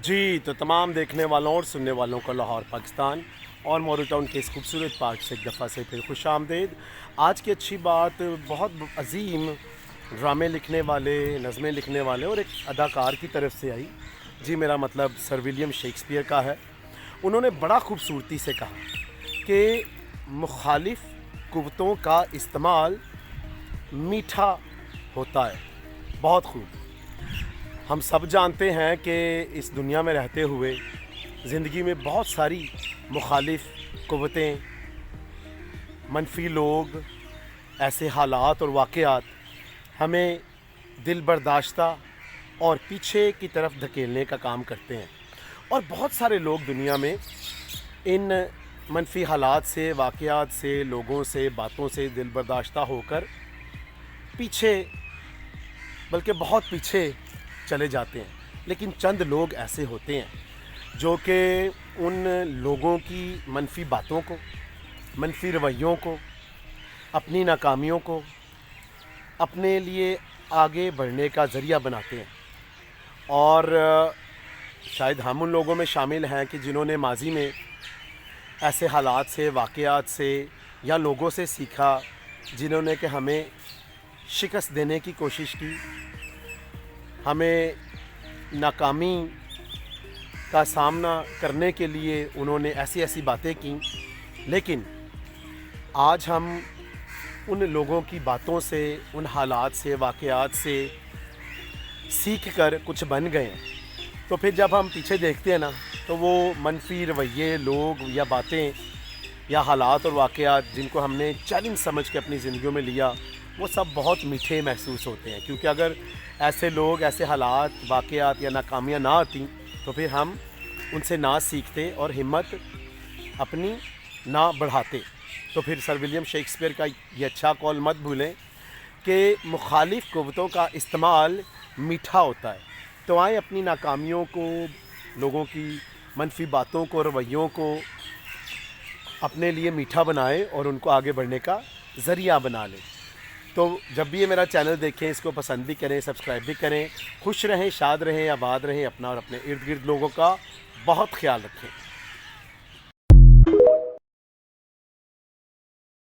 جی تو تمام دیکھنے والوں اور سننے والوں کو لاہور پاکستان اور مورو ٹاؤن کے اس خوبصورت پارک سے ایک دفعہ سے پھر خوش آمدید۔ آج کی اچھی بات بہت عظیم ڈرامے لکھنے والے، نظمیں لکھنے والے اور ایک اداکار کی طرف سے آئی۔ جی میرا مطلب سر ولیم شیکسپیئر کا ہے۔ انہوں نے بڑا خوبصورتی سے کہا کہ مخالف قوتوں کا استعمال میٹھا ہوتا ہے۔ بہت خوب۔ ہم سب جانتے ہیں کہ اس دنیا میں رہتے ہوئے زندگی میں بہت ساری مخالف قوتیں، منفی لوگ، ایسے حالات اور واقعات ہمیں دل برداشتہ اور پیچھے کی طرف دھکیلنے کا کام کرتے ہیں، اور بہت سارے لوگ دنیا میں ان منفی حالات سے، واقعات سے، لوگوں سے، باتوں سے دل برداشتہ ہو کر پیچھے، بلکہ بہت پیچھے چلے جاتے ہیں۔ لیکن چند لوگ ایسے ہوتے ہیں جو کہ ان لوگوں کی منفی باتوں کو، منفی رویوں کو، اپنی ناکامیوں کو اپنے لیے آگے بڑھنے کا ذریعہ بناتے ہیں۔ اور شاید ہم ان لوگوں میں شامل ہیں کہ جنہوں نے ماضی میں ایسے حالات سے، واقعات سے یا لوگوں سے سیکھا جنہوں نے کہ ہمیں شکست دینے کی کوشش کی، ہمیں ناکامی کا سامنا کرنے کے لیے انہوں نے ایسی باتیں کیں۔ لیکن آج ہم ان لوگوں کی باتوں سے، ان حالات سے، واقعات سے سیکھ کر کچھ بن گئے ہیں۔ تو پھر جب ہم پیچھے دیکھتے ہیں نا، تو وہ منفی رویے، لوگ یا باتیں یا حالات اور واقعات جن کو ہم نے چیلنج سمجھ کے اپنی زندگیوں میں لیا، وہ سب بہت میٹھے محسوس ہوتے ہیں۔ کیونکہ اگر ایسے لوگ، ایسے حالات، واقعات یا ناکامیاں نہ آتی تو پھر ہم ان سے نہ سیکھتے اور ہمت اپنی نہ بڑھاتے۔ تو پھر سر ولیم شیکسپیئر کا یہ اچھا قول مت بھولیں کہ مخالف قوتوں کا استعمال میٹھا ہوتا ہے۔ تو آئیں اپنی ناکامیوں کو، لوگوں کی منفی باتوں کو، رویوں کو اپنے لیے میٹھا بنائیں اور ان کو آگے بڑھنے کا ذریعہ بنا لیں۔ تو جب بھی یہ میرا چینل دیکھیں، اس کو پسند بھی کریں، سبسکرائب بھی کریں۔ خوش رہیں، شاد رہیں، آباد رہیں، اپنا اور اپنے ارد گرد لوگوں کا بہت خیال رکھیں۔